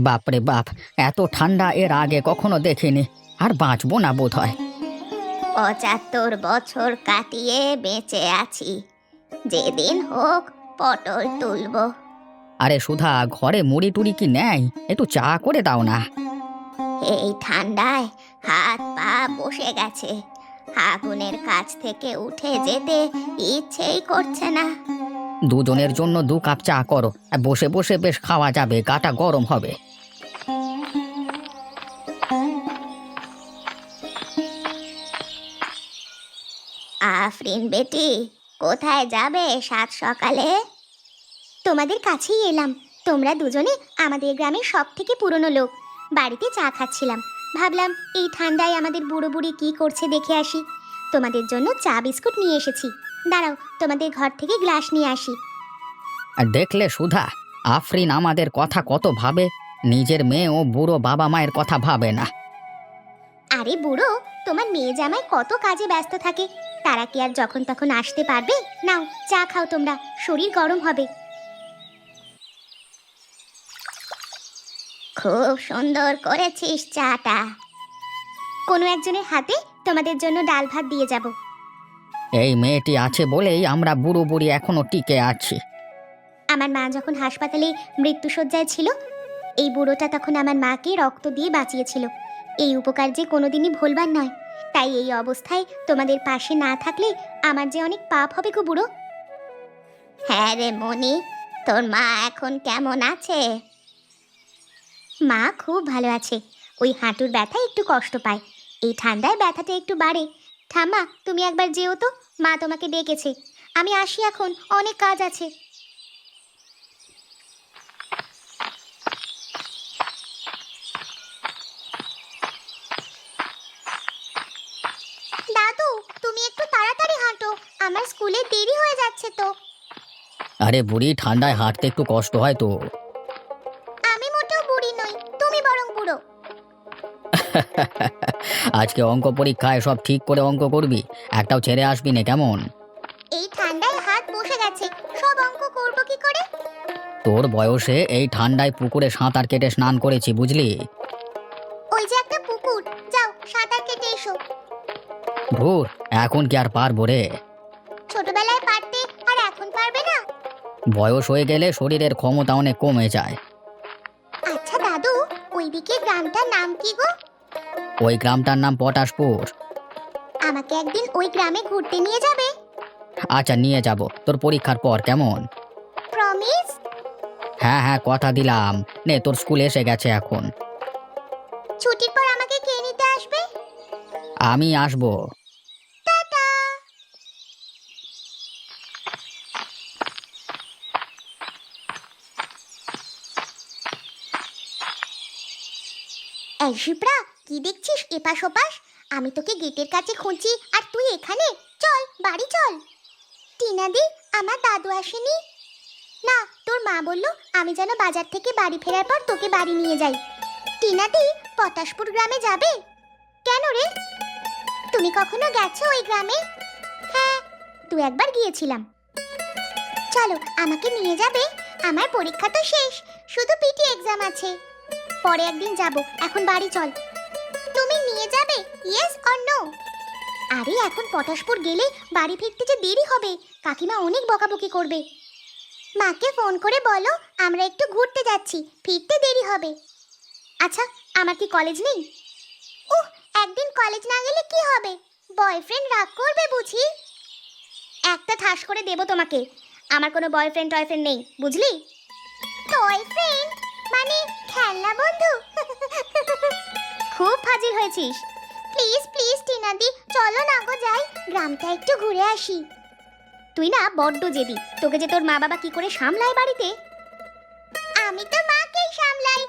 বাপরে বাপ! এত ঠান্ডা এর আগে কখনো দেখিনি। আর বাঁচবো না বোধহয়। ৭৫ বছর কাটিয়ে বেঁচে আছি, যেদিন হোক পটল তুলবো। আরে সুধা, ঘরে মুড়ি টুড়ি কি নেই? একটু চা করে দাও না। এই ঠান্ডায় হাত পা বসে গেছে, আগুনের কাছ থেকে উঠে যেতে ইচ্ছেই করছে না। দুজনের জন্য 2 কাপ চা করো। বসে বসে বেশ খাওয়া যাবে, গাটা গরম হবে। আফরিন বেটি, কোথায় যাবে সাত সকালে? তোমাদের কাছেই এলাম। তোমরা দুজনে আমাদের গ্রামের সব থেকে পুরনো লোক। বাড়িতে চা খাচ্ছিলাম, ভাবলাম এই ঠান্ডায় আমাদের বুড়ো বুড়ি কি করছে দেখে আসি। তোমাদের জন্য চা বিস্কুট নিয়ে এসেছি। দাঁড়াও, তোমাদের ঘর থেকে গ্লাস নিয়ে আসি। আর দেখলে সুধা, আফরিন আমাদের কথা কত ভাবে। নিজের মেয়ে ও বুড়ো বাবা মায়ের কথা ভাবে না। আরে বুড়ো, তোমার মেয়ে জামাই কত কাজে ব্যস্ত থাকে, তারা কি আর যখন তখন আসতে পারবে? নাও চা খাও তোমরা, শরীর গরম হবে। খুব সুন্দর করেছিস চাটা। কোনো একজনের হাতে তোমাদের জন্য ডাল ভাত দিয়ে যাব। এই মেয়েটি আছে বলেই আমরা বুড়ো বুড়ি এখনো টিকে আছি। আমার মা যখন হাসপাতালে মৃত্যুশয্যায় ছিল, এই বুড়োটা তখন আমার মাকে রক্ত দিয়ে বাঁচিয়েছিল। এই উপকার যে কোনোদিনই ভুলবার নয়। তাই এই অবস্থায় তোমাদের পাশে না থাকলে আমার যে অনেক পাপ হবে গো বুড়ো। হ্যাঁ রে মনি, তোর মা এখন কেমন আছে? মা খুব ভালো আছে। ওই হাঁটুর ব্যথায় একটু কষ্ট পায়, এই ঠান্ডায় ব্যথাটা একটু বাড়ে। ঠাম্মা, তুমি একবার যেও তো, মা তোমাকে ডেকেছে। আমি আসি এখন, অনেক কাজ আছে। দাদু, তুমি একটু তাড়াতাড়ি হাঁটো, আমার স্কুলে দেরি হয়ে যাচ্ছে তো। আরে বুড়ি, ঠান্ডায় হাঁটতে একটু কষ্ট হয় তো। আমি মোটেও বুড়ি নই, তুমি বরং বুড়ো। আজকে অঙ্ক পরীক্ষায় সব ঠিক করে অঙ্ক করবি, একটাও ছেড়ে আসবি না, কেমন? এই ঠান্ডায় হাত বসে গেছে, সব অঙ্ক করবো কি করে? তোর বয়সে এই ঠান্ডায় পুকুরে সাঁতার কেটে স্নান করেছি, বুঝলি? ওই যে একটা পুকুর, যাও সাঁতার কেটে এসো। ধুর, এখন কি আর পারবো রে। ছোটবেলায় পারতে, আর এখন পারবে না? বয়স হয়ে গেলে শরীরের ক্ষমতা অনেক কমে যায়। আচ্ছা দাদু, ওইদিকে গ্রামটার নাম কি গো? ওই গ্রামটার নাম পটাশপুর। আমাকে একদিন ওই গ্রামে ঘুরতে নিয়ে যাবে? আচ্ছা, নিয়ে যাব তোর পরীক্ষার পর, কেমন? প্রমিস? হ্যাঁ হ্যাঁ, কথা দিলাম। নে, তোর স্কুল এসে গেছে এখন। ছুটির পর আমাকে কে নিতে আসবে? আমি আসবো। টাটা। এই শিপ্রা, কি দেখছিস এপাশ ওপাশ? আমি তোকে গেটের কাছে খুঁজছি আর তুই এখানে? চল বাড়ি চল। টিনাদি, আমার দাদু আসেনি? না, তোর মা বলল আমি যেন বাজার থেকে বাড়ি ফেরার পর তোকে বাড়ি নিয়ে যাই। টিনাদি, পটাশপুর গ্রামে যাবে? কেন রে? তুমি কখনো গেছো ওই গ্রামে? হ্যাঁ, 2 একবার গিয়েছিলাম। চলো, আমাকে নিয়ে যাবে? আমার পরীক্ষা তো শেষ, শুধু পিটি এক্সাম আছে। পরে একদিন যাব, এখন বাড়ি চল। তুমি নিয়ে যাবে? Yes or no? আরে এখন পটাশপুর গেলে বাড়ি ফিরতে যে দেরি হবে, কাকিমা অনেক বকাবকি করবে। মাকে ফোন করে বলো আমরা একটু ঘুরতে যাচ্ছি, ফিরতে দেরি হবে। আচ্ছা, আমার কি কলেজ নেই? উহ, একদিন কলেজ না গেলে কি হবে? বয়ফ্রেন্ড রাগ করবে বুঝি? একটা ঠাস করে দেব তোমাকে। আমার কোনো বয়ফ্রেন্ড টয়ফ্রেন্ড নেই, বুঝলি? বয়ফ্রেন্ড মানে খেলনা বন্ধু? খুব ফাজিল হয়েছিস। প্লিজ প্লিজ টিনাদি, চলো না গো যাই, গ্রামটা একটু ঘুরে আসি। তুই না বড্ড জেদি, তোকে যে তোর মা বাবা কি করে সামলায় বাড়িতে? আমি তো মাকেই সামলাই।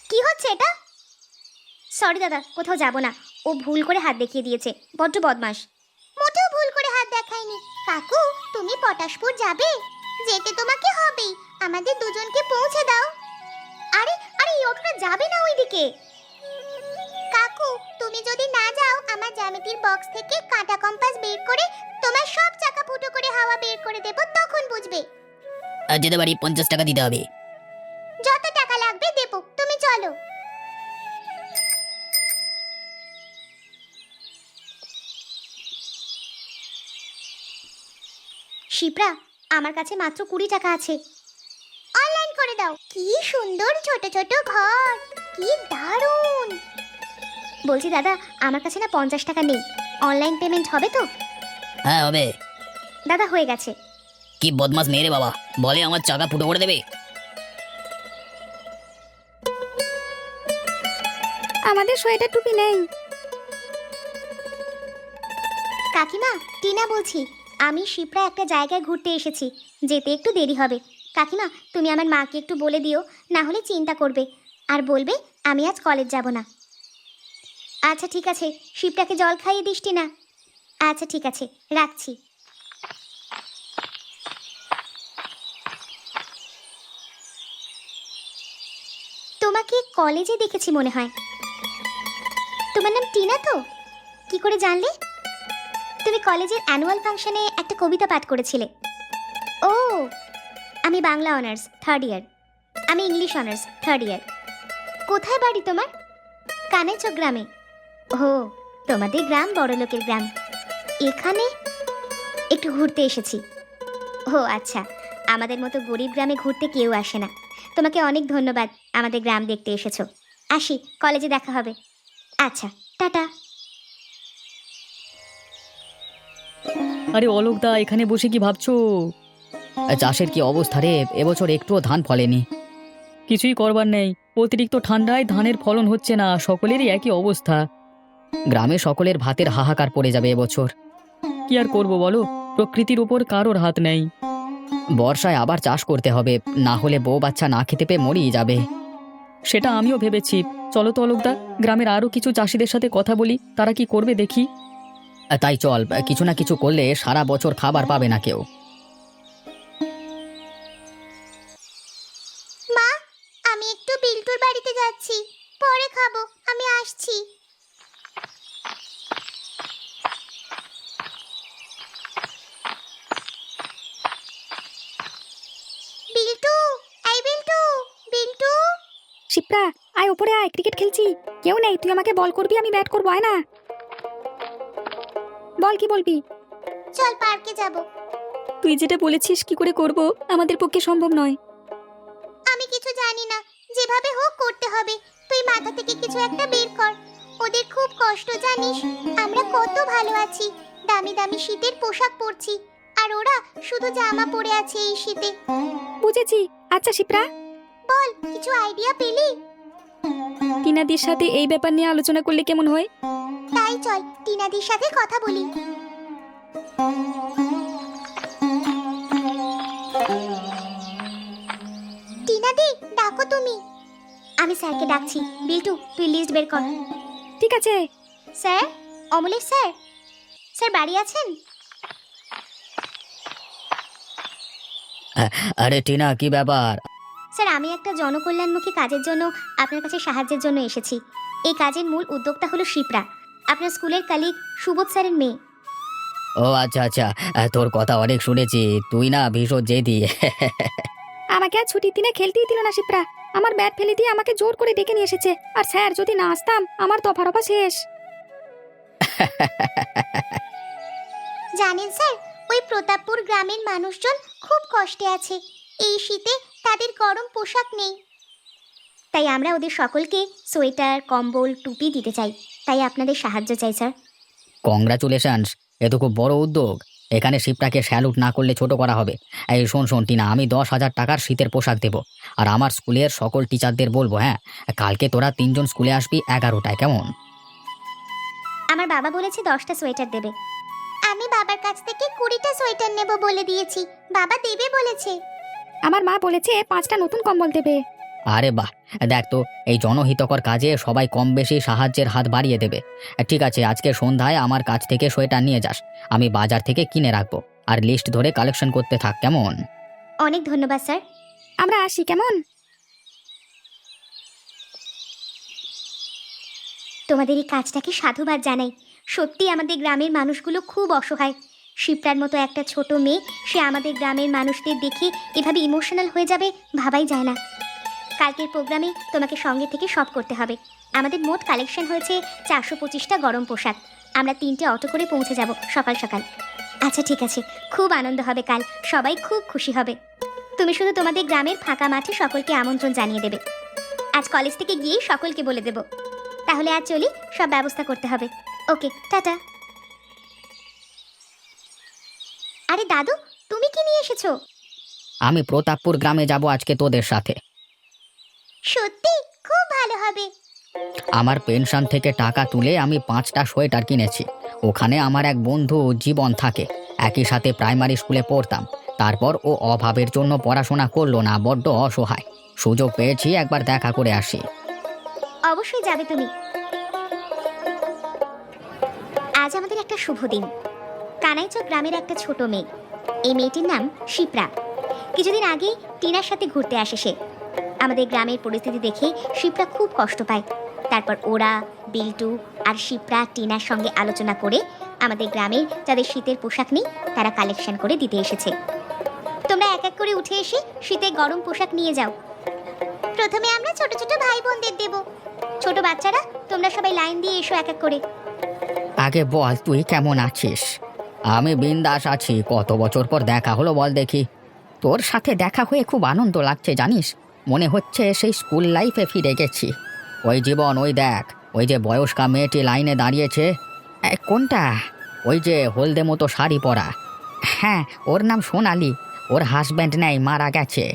কি হচ্ছে এটা? সরি দাদা, কোথাও যাব না। ও ভুল করে হাত দেখিয়ে দিয়েছে, বড্ড বদমাশ। মোটেও ভুল করে হাত দেখায়নি। কাকু, তুমি পটাশপুর যাবে? যেতে তোমাকে হবেই, আমাদের দুজনকে পৌঁছে দাও। আরে আরে, এই অটোটা যাবে না ওইদিকে। কাকু, তুমি যদি না যাও আমার জ্যামিতির বক্স থেকে কাঁটা কম্পাস বের করে তোমার সব চাকা ফুটো করে হাওয়া বের করে দেব, তখন বুঝবে। যেতে পারি, 50 টাকা দিতে হবে। যত টাকা লাগবে দেব, তুমি চলো। শিপ্রা, আমার কাছে মাত্র 20 টাকা আছে, অনলাইন করে দাও। কি সুন্দর ছোট ছোট ঘর, কি দারুণ। বলছি দাদা, আমার কাছে না 50 টাকা নেই, অনলাইন পেমেন্ট হবে তো? হ্যাঁ হবে। দাদা হয়ে গেছে। কি বদমাস মেয়ে রে বাবা, বলে আমার চাকা ফুটো করে দেবে। আমাদের সোয়েটার টুপি নেই। কাকিমা, টিনা বলছি। আমি শিপ্রা একটা জায়গায় ঘুরতে এসেছি, যেতে একটু দেরি হবে। কাকিমা, তুমি আমার মাকে একটু বলে দিও, না হলে চিন্তা করবে আর বলবে আমি আজ কলেজ যাব না। আচ্ছা ঠিক আছে, শিপ্রাকে জল খাইয়ে দিস টিনা। আচ্ছা ঠিক আছে, রাখছি। তোমাকে কলেজে দেখেছি মনে হয়। তোমার নাম টিনা তো? কি করে জানলে? তুমি কলেজের অ্যানুয়াল ফাংশনে একটা কবিতা পাঠ করেছিলে। ও, আমি বাংলা অনার্স 3rd ইয়ার। আমি ইংলিশ অনার্স 3rd ইয়ার। কোথায় বাড়ি তোমার? কানেচক গ্রামে। ও, তোমাদের গ্রাম বড়লোকের গ্রাম। এখানে একটু ঘুরতে এসেছি। ও আচ্ছা, আমাদের মতো গরিব গ্রামে ঘুরতে কেউ আসে না। তোমাকে অনেক ধন্যবাদ আমাদের গ্রাম দেখতে এসেছো। আসি, কলেজে দেখা হবে। আচ্ছা, টাটা। আরে অলোক দা, এখানে বসে কি ভাবছো? চাষের কি অবস্থা রে, এবছর একটুও ধান ফলেনি। কিছুই করবার নেই, অতিরিক্ত ঠান্ডায় ধানের ফলন হচ্ছে না, সকলেরই একই অবস্থা। গ্রামে সকলের ভাতের হাহাকার পড়ে যাবে এবছর। কি আর করব বলো, প্রকৃতির উপর কারোর হাত নেই। বর্ষায় আবার চাষ করতে হবে, না হলে বউ বাচ্চা না খেতে পেয়ে মরেই যাবে। সেটা আমিও ভেবেছি। চলো তো অলোকদা, গ্রামের আরো কিছু চাষিদের সাথে কথা বলি, তারা কি করবে দেখি। তাই চল, কিছু না কিছু করলে সারা বছর খাবার পাবে না কেউ। মা, আমি একটু বিল্টুর বাড়িতে যাচ্ছি, পরে খাবো, আমি আসছি। বিল্টু, এই বিল্টু, বিল্টু। শিপ্রা, আয় ওপরে আয়, ক্রিকেট খেলছি। কেউ নেই, তুই আমাকে বল করবি, আমি ব্যাট করবো, আয় না। বল, কি বলবি? চল পার্কে যাব। তুই যেটা বলেছিস কি করে করব, আমাদের পক্ষে সম্ভব নয়। আমি কিছু জানি না, যেভাবে হোক করতে হবে। তুই মাথা থেকে কিছু একটা বের কর। ওদের খুব কষ্ট জানিস, আমরা কত ভালো আছি, দামি দামি শীতের পোশাক পরছি, আর ওরা শুধু জামা পরে আছে এই শীতে। বুঝেছি। আচ্ছা শিপ্রা, বল, কিছু আইডিয়া পেলি? টিনাদির সাথে এই ব্যাপার নিয়ে আলোচনা করলে কেমন হয়? তাই চল টিনাদির সাথে কথা বলি। টিনাদি, ডাকো তুমি। আমি স্যারকে ডাকছি। বিল্টু, তুই লিস্ট বের কর। ঠিক আছে। স্যার, অমলেশ স্যার, স্যার বাড়ি আছেন? আরে টিনা, কি ব্যাপার? স্যার, আমি একটা জনকল্যাণমুখী কাজের জন্য আপনার কাছে সাহায্যের জন্য এসেছি। এই কাজের মূল উদ্যোক্তা হলো শিপ্রা, আপনার স্কুলের কালিগ সুবোধ স্যারের মেয়ে। ও আচ্ছা আচ্ছা, তোর কথা অনেক শুনেছি, তুই না ভীষণ জেদি। আমাকে আর ছুটির দিনে খেলতেই দিল না শিপ্রা। আমার ব্যাট ফেলে দিয়ে আমাকে জোর করে ডেকে নিয়ে এসেছে, আর স্যার যদি না আসতাম আমার দফা রফা শেষ। জানেন স্যার, ওই প্রতাপপুর গ্রামের মানুষজন খুব কষ্টে আছে। এই শীতে তাদের গরম পোশাক নেই, তাই আমরা ওদের সকলকে সোয়েটার, কম্বল, টুপি দিতে চাই। তাই আপনাদের সাহায্য চাই স্যার। কংগ্রাচুলেশনস, এ তো খুব বড় উদ্যোগ। এখানে শিপটাকে স্যালুট না করলে ছোট করা হবে। এই শোন শোন টিনা, আমি 10,000 টাকার শীতের পোশাক দেবো, আর আমার স্কুলের সকল টিচারদের বলবো। হ্যাঁ, কালকে তোরা 3জন স্কুলে আসবি 11টায়, কেমন? আমার বাবা বলেছে 10টা সোয়েটার দেবে। আমি বাবার কাছ থেকে 20টা সোয়েটার নেব বলে দিয়েছি, বাবা দেবে বলেছে। আমার মা বলেছে 5টা নতুন কম্বল দেবে। আরে বাহ, দেখ তো, এই জনহিতকর কাজে সবাই কম বেশি সাহায্যের হাত বাড়িয়ে দেবে। ঠিক আছে, আজকে সন্ধ্যায় আমার কাছ থেকে সোয়েটার নিয়ে যাস, আমি বাজার থেকে কিনে রাখবো, আর লিস্ট ধরে কালেকশন করতে থাক, কেমন? অনেক ধন্যবাদ স্যার। আমরা আসি, কেমন? তোমাদের এই কাজটাকে সাধুবাদ জানাই। সত্যি আমাদের গ্রামের মানুষগুলো খুব অসহায়। শিপ্রার মতো একটা ছোট মেয়ে, সে আমাদের গ্রামের মানুষদের দেখে এভাবে ইমোশনাল হয়ে যাবে ভাবাই যায় না। কালকের প্রোগ্রামে তোমাকে সঙ্গে থেকে সব করতে হবে। আমাদের মোট কালেকশন হয়েছে 425টা গরম পোশাক। আমরা 3টে অটো করে পৌঁছে যাব সকাল সকাল। আচ্ছা ঠিক আছে, খুব আনন্দ হবে কাল, সবাই খুব খুশি হবে। তুমি শুধু তোমাদের গ্রামের ফাঁকা মাঠে সকলকে আমন্ত্রণ জানিয়ে দেবে। আজ কলেজ থেকে গিয়েই সকলকে বলে দেব। তাহলে আজ চলি, সব ব্যবস্থা করতে হবে। ওকে, টাটা। আরে দাদু, তুমি কি নিয়ে এসেছো? আমি প্রতাপপুর গ্রামে যাব আজকে তোদের সাথে। সত্যি খুব ভালো হবে। আমার পেনশন থেকে টাকা তুলে আমি 5টা সোয়েটার কিনেছি। ওখানে আমার এক বন্ধু জীবন থাকে, একই সাথে প্রাইমারি স্কুলে পড়তাম। তারপর ও অভাবের জন্য পড়াশোনা করলো না, বড্ড অসহায়। সুযোগ পেয়েছি একবার দেখা করে আসি। অবশ্যই যাবে তুমি। আজ আমাদের একটা শুভ দিন। কানাইচক গ্রামের একটা ছোট মেয়ে, এই মেয়েটির নাম শিপ্রা। কিছুদিন আগে টিনার সাথে ঘুরতে আসে সে। আমাদের গ্রামের পরিস্থিতি দেখে শিপ্রা খুব কষ্ট পায়। তারপর ওরা, বিল্টু আর শিপ্রা টিনার সঙ্গে আলোচনা করে আমাদের গ্রামের যাদের শীতের পোশাক নেই তারা কালেকশন করে দিতে এসেছে। তোমরা এক এক করে উঠে এসে শীতের গরম পোশাক নিয়ে যাও। প্রথমে আমরা ছোট ছোট ভাই বোনদের দেব। ছোট বাচ্চারা তোমরা সবাই লাইন দিয়ে এসো এক এক করে। আগে বল, তুই কেমন আছিস? আমি বিন্দাস আছি। কত বছর পর দেখা হলো বল দেখি। তোর সাথে দেখা হয়ে খুব আনন্দ লাগছে জানিস। মনে হচ্ছে সেই স্কুল লাইফে ফিরে গেছি। ওই জীবন, ওই দেখ, ওই যে বয়স্কা মেয়েটি লাইনে দাঁড়িয়েছে। কোনটা? ওই যে হলদে মতো শাড়ি পরা। হ্যাঁ, ওর নাম সোনালি। ওর হাজব্যান্ড নেই, মারা গেছে।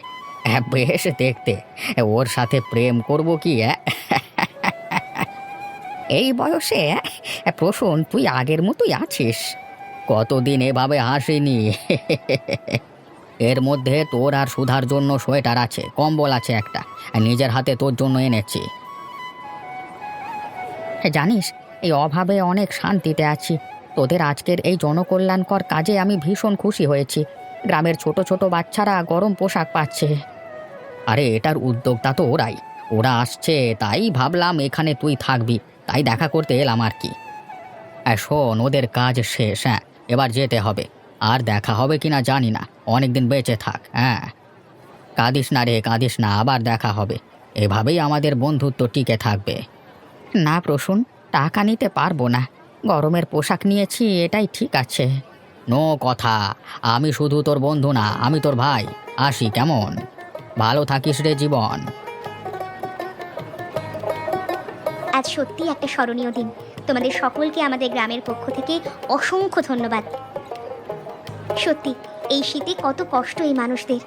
বেশ দেখতে। ওর সাথে প্রেম করব কি? এই বয়সে প্রসূন, তুই আগের মতোই আছিস। কতদিন এভাবে হাসিনি। এর মধ্যে তোর আর সুধার জন্য সোয়েটার আছে, কম্বল আছে একটা, নিজের হাতে তোর জন্য এনেছি। জানিস, এই অভাবে অনেক শান্তিতে আছি। তোদের আজকের এই জনকল্যাণকর কাজে আমি ভীষণ খুশি হয়েছি। গ্রামের ছোট ছোট বাচ্চারা গরম পোশাক পাচ্ছে। আরে এটার উদ্যোক্তা তো ওরাই। ওরা আসছে তাই ভাবলাম এখানে তুই থাকবি, তাই দেখা করতে এলাম আর কি। শোন, ওদের কাজ শেষ, হ্যাঁ, এবার যেতে হবে। আর দেখা হবে কিনা জানি না, অনেকদিন বেঁচে থাক। হ্যাঁ, কাঁদিস না রে, কাঁদিস না, আবার দেখা হবে। এভাবেই আমাদের বন্ধুত্ব টিকে থাকবে। না প্রসূন, টাকা নিতে পারবো না। গরমের পোশাক নিয়েছি, এটাই ঠিক আছে। নো কথা, আমি শুধু তোর বন্ধু না, আমি তোর ভাই। আসি কেমন? ভালো থাকিস রে জীবন। আজ সত্যি একটা স্মরণীয় দিন। তোমাদের সকলকে আমাদের গ্রামের পক্ষ থেকে অসংখ্য ধন্যবাদ। সত্যি এই শীতে কত কষ্ট এই মানুষদের।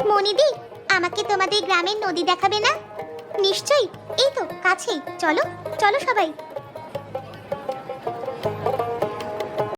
মনিদি, আমাকে তোমাদের গ্রামের নদী দেখাবে না? নিশ্চয়ই, এই তো কাছেই। চলো চলো সবাই।